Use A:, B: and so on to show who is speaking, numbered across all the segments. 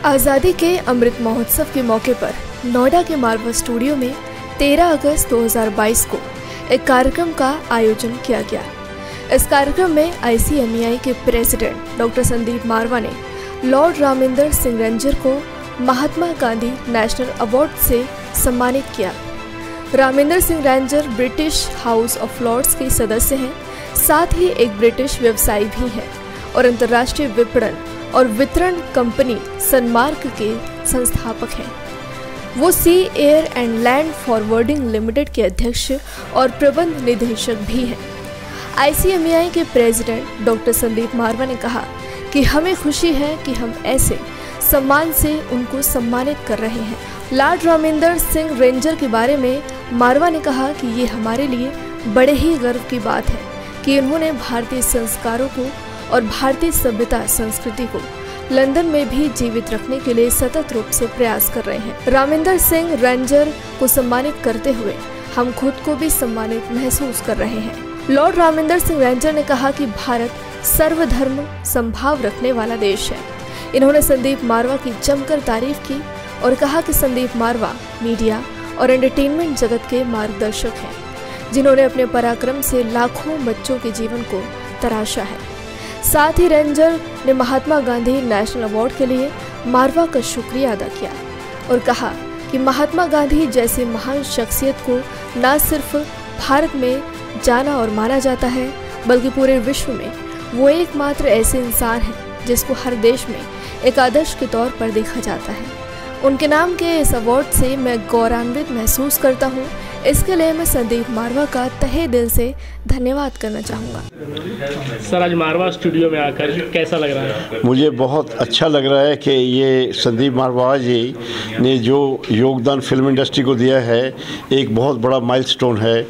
A: आज़ादी के अमृत महोत्सव के मौके पर नोएडा के मारवा स्टूडियो में 13 अगस्त 2022 को एक कार्यक्रम का आयोजन किया गया। इस कार्यक्रम में ICMEI के प्रेसिडेंट डॉक्टर संदीप मारवा ने लॉर्ड रामिंदर सिंह रेंजर को महात्मा गांधी नेशनल अवार्ड से सम्मानित किया। Raminder Singh Ranger British House of Lords के सदस्य हैं, साथ ही एक ब्रिटिश व्यवसायी भी हैं और अंतर्राष्ट्रीय विपणन और वितरण कंपनी सनमार्क के संस्थापक हैं। वो sea air and land forwarding limited के अध्यक्ष और प्रबंध निदेशक भी हैं। ICMEI के प्रेसिडेंट डॉक्टर संदीप मारवा ने कहा कि हमें खुशी है कि हम ऐसे सम्मान से उनको सम्मानित कर रहे हैं। लॉर्ड रामिंदर सिंह रेंजर के बारे में मारवा ने कहा कि ये हमारे लिए बड़े ही गर्व की बात है कि उन्होंने भारतीय संस्कारों को और भारतीय सभ्यता संस्कृति को लंदन में भी जीवित रखने के लिए सतत रूप से प्रयास कर रहे हैं। रामिंदर सिंह रेंजर को सम्मानित करते हुए हम खुद को भी सम्मानित महसूस कर रहे हैं। लॉर्ड रामिंदर सिंह रेंजर ने कहा कि भारत सर्वधर्म संभाव रखने वाला देश है। इन्होंने संदीप मारवा की जमकर तारीफ की और कहा कि संदीप मारवा मीडिया और एंटरटेनमेंट जगत के मार्गदर्शक हैं, जिन्होंने अपने पराक्रम से लाखों बच्चों के जीवन को तराशा है। साथ ही रेंजर ने महात्मा गांधी नेशनल अवार्ड के लिए मारवा का शुक्रिया अदा किया और कहा कि महात्मा गांधी जैसे महान शख्सियत को न सिर्फ भारत में जाना और माना जाता है, बल्कि पूरे विश्व में वो एकमात्र ऐसे इंसान हैं जिसको हर देश में एक आदर्श के तौर पर देखा जाता है। उनके नाम के इस अवार्ड से मैं गौरवान्वित महसूस करता हूँ। इसके लिए मैं संदीप मारवा का तहे दिल से धन्यवाद करना चाहूँगा।
B: सर, आज मारवा स्टूडियो में आकर कैसा लग रहा है?
C: मुझे बहुत अच्छा लग रहा है कि ये संदीप मारवा जी ने जो योगदान फिल्म इंडस्ट्री को दिया है, एक बहुत बड़ा माइलस्टोन है,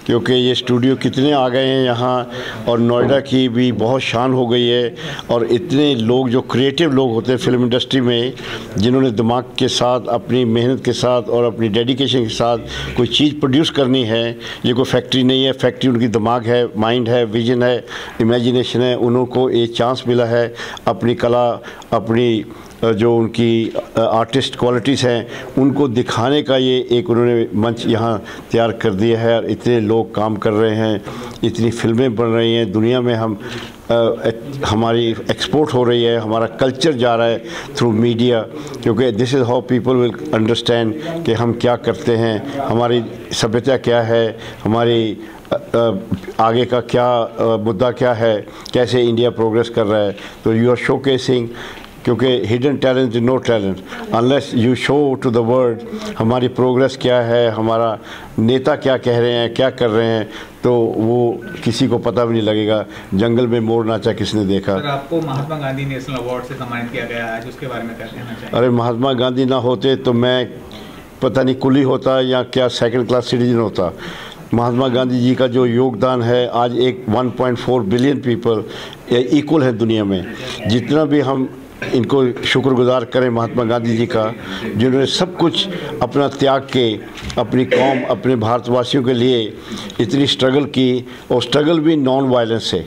C: क्योंकि ये स्टूडियो कितने आ गए हैं यहाँ और नोएडा की भी बहुत शान हो गई है। और इतने लोग जो क्रिएटिव लोग होते हैं फिल्म इंडस्ट्री में, जिन्होंने दिमाग के साथ, अपनी मेहनत के साथ और अपनी डेडिकेशन के साथ कोई चीज़ प्रोड्यूस करनी है। ये कोई फैक्ट्री नहीं है, फैक्ट्री उनकी दिमाग है, माइंड है, विजन है, इमेजिनेशन है। उनको ये चांस मिला है अपनी कला, अपनी जो उनकी आर्टिस्ट क्वालिटीज़ हैं, उनको दिखाने का ये एक उन्होंने मंच यहाँ तैयार कर दिया है। और इतने लोग काम कर रहे हैं, इतनी फिल्में बन रही हैं, दुनिया में हम हमारी एक्सपोर्ट हो रही है, हमारा कल्चर जा रहा है थ्रू मीडिया, क्योंकि this is how people will understand कि हम क्या करते हैं, हमारी सभ्यता क्या है, हमारी आगे का क्या मुद्दा क्या है, कैसे इंडिया प्रोग्रेस कर रहा है। तो यू आर शोकेसिंग, क्योंकि hidden talent is no talent unless you show to the world हमारी प्रोग्रेस क्या है, हमारा नेता क्या कह रहे हैं, क्या कर रहे हैं, तो वो किसी को पता भी नहीं लगेगा। जंगल में मोर नाचा किसने देखा।
D: सर, आपको महात्मा गांधी नेशनल अवार्ड से सम्मानित किया गया है, उसके बारे में क्या कहना चाहिए?
C: अरे, महात्मा गांधी ना होते तो मैं पता नहीं कुली होता या क्या सेकंड क्लास सिटीजन होता। महात्मा गांधी जी का जो योगदान है, आज एक 1.4 बिलियन पीपल इक्वल है दुनिया में। जितना भी हम इनको शुक्रगुजार करें महात्मा गांधी जी का, जिन्होंने सब कुछ अपना त्याग के अपनी कौम, अपने भारतवासियों के लिए इतनी स्ट्रगल की, और स्ट्रगल भी नॉन वायलेंस से,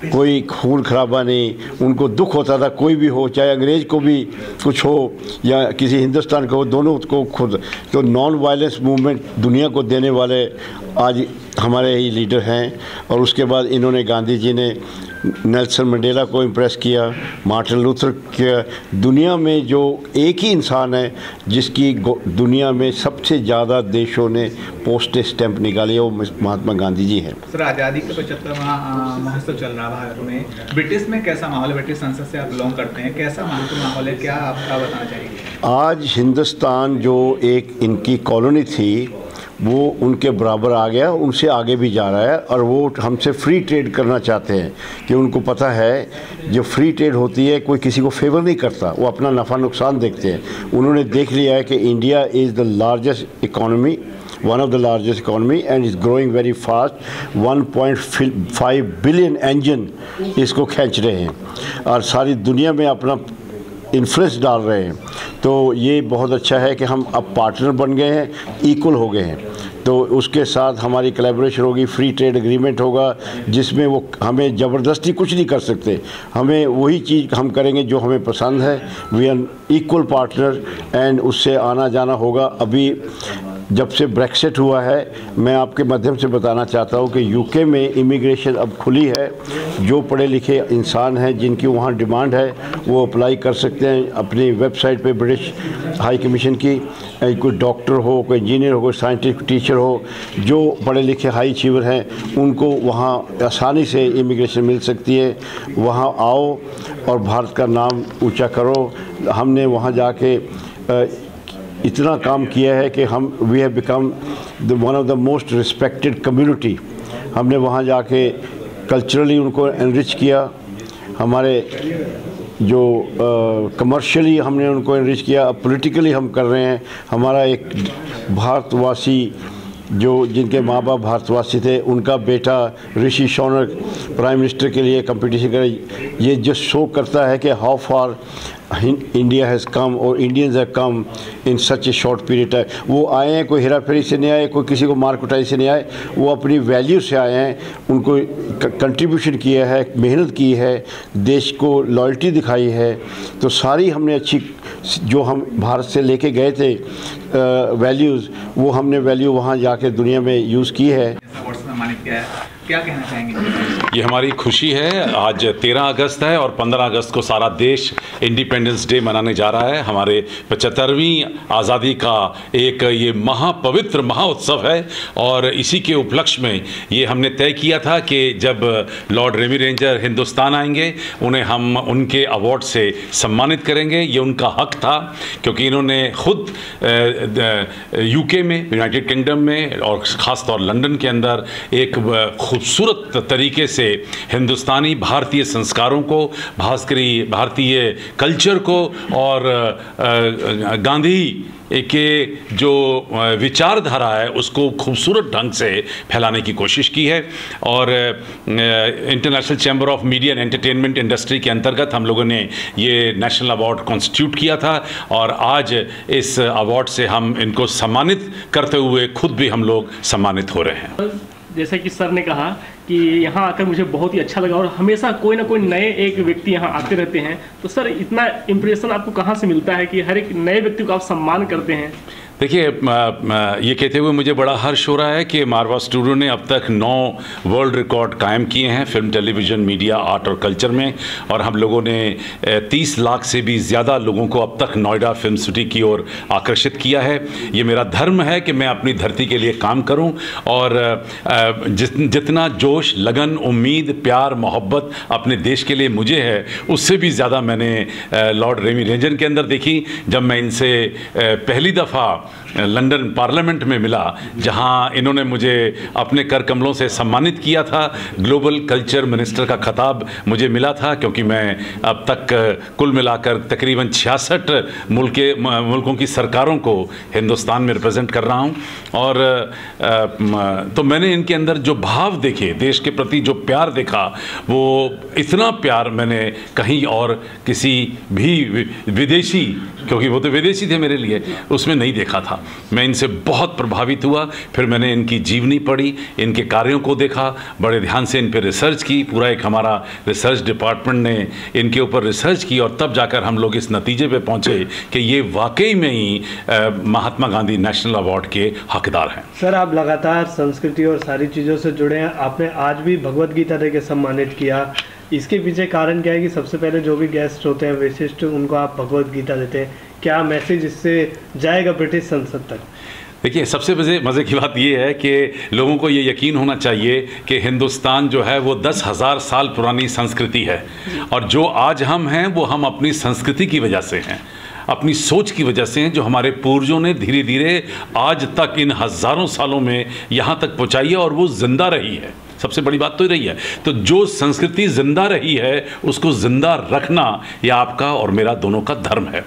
C: कोई खून खराबा नहीं। उनको दुख होता था, कोई भी हो, चाहे अंग्रेज़ को भी कुछ हो या किसी हिंदुस्तान को हो, दोनों को खुद। तो नॉन वायलेंस मूवमेंट दुनिया को देने वाले आज हमारे ही लीडर हैं। और उसके बाद इन्होंने, गांधी जी ने नेल्सन मंडेला को इम्प्रेस किया, मार्टिन लूथर किया। दुनिया में जो एक ही इंसान है जिसकी दुनिया में सबसे ज़्यादा देशों ने पोस्टेज स्टैंप निकाली है, वो महात्मा गांधी जी हैं।
D: सर, आज़ादी का 75वां महोत्सव चल रहा है भारत में। ब्रिटिश में कैसा माहौल है? ब्रिटिश संसद से आप बिलोंग करते हैं, कैसा माहौल है, क्या आपका बताना चाहिए?
C: आज हिंदुस्तान जो एक इनकी कॉलोनी थी, वो उनके बराबर आ गया, उनसे आगे भी जा रहा है। और वो हमसे फ्री ट्रेड करना चाहते हैं, कि उनको पता है जो फ्री ट्रेड होती है कोई किसी को फेवर नहीं करता, वो अपना नफ़ा नुकसान देखते हैं। उन्होंने देख लिया है कि India is the largest economy, one of the largest economy and is growing very fast। 1.5 billion engine इसको खींच रहे हैं और सारी दुनिया में अपना इन्फ्लुएंस डाल रहे हैं। तो ये बहुत अच्छा है कि हम अब पार्टनर बन गए हैं, इक्वल हो गए हैं। तो उसके साथ हमारी कोलैबोरेशन होगी, फ्री ट्रेड एग्रीमेंट होगा, जिसमें वो हमें ज़बरदस्ती कुछ नहीं कर सकते, हमें वही चीज़ हम करेंगे जो हमें पसंद है। We are equal partner and उससे आना जाना होगा। अभी जब से ब्रेक्सिट हुआ है, मैं आपके माध्यम से बताना चाहता हूँ कि यूके में इमिग्रेशन अब खुली है। जो पढ़े लिखे इंसान हैं जिनकी वहाँ डिमांड है वो अप्लाई कर सकते हैं अपनी वेबसाइट पे, ब्रिटिश हाई कमीशन की। कोई डॉक्टर हो, कोई इंजीनियर हो, कोई साइंटिस्ट टीचर हो, जो पढ़े लिखे हाई अचीवर हैं उनको वहाँ आसानी से इमिग्रेशन मिल सकती है। वहाँ आओ और भारत का नाम ऊँचा करो। हमने वहाँ जाके इतना काम किया है कि हम we have become one of the most respected community. हमने वहाँ जाके कल्चरली उनको एनरिच किया, हमारे जो कमर्शियली हमने उनको एनरिच किया, अब पॉलिटिकली हम कर रहे हैं। हमारा एक भारतवासी जो जिनके माँ बाप भारतवासी थे, उनका बेटा ऋषि शौनक प्राइम मिनिस्टर के लिए कंपटीशन करे। ये जो शो करता है कि how far India has come और Indians have come in such a short period time. वो आए हैं, कोई हेरा फेरी से नहीं आए, कोई किसी को मार कुटाई से नहीं आए, वो अपनी वैल्यू से आए हैं। उनको कंट्रीब्यूशन किया है, मेहनत की है, देश को लॉयल्टी दिखाई है। तो सारी हमने अच्छी जो हम भारत से लेके गए थे वैल्यूज़, वो हमने वैल्यू वहाँ जाके दुनिया में यूज़ की है।
D: क्या कहना चाहेंगे?
E: ये हमारी खुशी है। आज 13 अगस्त है और 15 अगस्त को सारा देश इंडिपेंडेंस डे मनाने जा रहा है। हमारे 75वीं आज़ादी का एक ये महापवित्र महाउत्सव है और इसी के उपलक्ष्य में ये हमने तय किया था कि जब लॉर्ड रेमी रेंजर हिंदुस्तान आएंगे उन्हें हम उनके अवार्ड से सम्मानित करेंगे। ये उनका हक था क्योंकि इन्होंने खुद यूके में, यूनाइटेड किंगडम में और ख़ास तौर लंदन के अंदर एक खूबसूरत तरीके से हिंदुस्तानी भारतीय संस्कारों को, भारतीय कल्चर को और गांधी के जो विचारधारा है उसको खूबसूरत ढंग से फैलाने की कोशिश की है। और international chamber of media and entertainment industry के अंतर्गत हम लोगों ने ये नेशनल अवार्ड कॉन्स्टिट्यूट किया था और आज इस अवार्ड से हम इनको सम्मानित करते हुए खुद भी हम लोग सम्मानित हो रहे हैं।
B: जैसा कि सर ने कहा कि यहाँ आकर मुझे बहुत ही अच्छा लगा और हमेशा कोई ना कोई नए एक व्यक्ति यहाँ आते रहते हैं। तो सर इतना इम्प्रेशन आपको कहाँ से मिलता है कि हर एक नए व्यक्ति को आप सम्मान करते हैं?
E: देखिए, ये कहते हुए मुझे बड़ा हर्ष हो रहा है कि मारवा स्टूडियो ने अब तक 9 वर्ल्ड रिकॉर्ड कायम किए हैं फिल्म, टेलीविज़न, मीडिया, आर्ट और कल्चर में। और हम लोगों ने 30 लाख से भी ज़्यादा लोगों को अब तक नोएडा फिल्म सिटी की ओर आकर्षित किया है। ये मेरा धर्म है कि मैं अपनी धरती के लिए काम करूं और जितना जोश, लगन, उम्मीद, प्यार, मोहब्बत अपने देश के लिए मुझे है, उससे भी ज़्यादा मैंने लॉर्ड रेमी रेंजर के अंदर देखी जब मैं इनसे पहली दफ़ा लंदन पार्लियामेंट में मिला, जहां इन्होंने मुझे अपने कर कमलों से सम्मानित किया था। ग्लोबल कल्चर मिनिस्टर का खिताब मुझे मिला था क्योंकि मैं अब तक कुल मिलाकर तकरीबन 66 मुल्कों की सरकारों को हिंदुस्तान में रिप्रेजेंट कर रहा हूं। और तो मैंने इनके अंदर जो भाव देखे, देश के प्रति जो प्यार देखा, वो इतना प्यार मैंने कहीं और किसी भी विदेशी, क्योंकि वो तो विदेशी थे मेरे लिए, उसमें नहीं देखा था। मैं इनसे बहुत प्रभावित हुआ। फिर मैंने इनकी जीवनी पढ़ी, इनके कार्यों को देखा, बड़े ध्यान से इन पर रिसर्च की। पूरा एक हमारा रिसर्च डिपार्टमेंट ने इनके ऊपर रिसर्च की और तब जाकर हम लोग इस नतीजे पे पहुंचे कि ये वाकई में ही महात्मा गांधी नेशनल अवार्ड के हकदार हैं।
F: सर, आप लगातार संस्कृति और सारी चीज़ों से जुड़े हैं। आपने आज भी भगवद गीता देके सम्मानित किया। इसके पीछे कारण क्या है कि सबसे पहले जो भी गेस्ट होते हैं विशिष्ट, उनको आप भगवद गीता देते हैं? क्या मैसेज इससे जाएगा ब्रिटिश संसद तक?
E: देखिए, सबसे मज़े की बात ये है कि लोगों को ये यकीन होना चाहिए कि हिंदुस्तान जो है वो 10,000 साल पुरानी संस्कृति है और जो आज हम हैं वो हम अपनी संस्कृति की वजह से हैं, अपनी सोच की वजह से हैं, जो हमारे पूर्वजों ने धीरे धीरे आज तक इन हज़ारों सालों में यहाँ तक पहुँचाई है और वो जिंदा रही है। सबसे बड़ी बात तो रही है। तो जो संस्कृति जिंदा रही है उसको जिंदा रखना ये आपका और मेरा दोनों का धर्म है।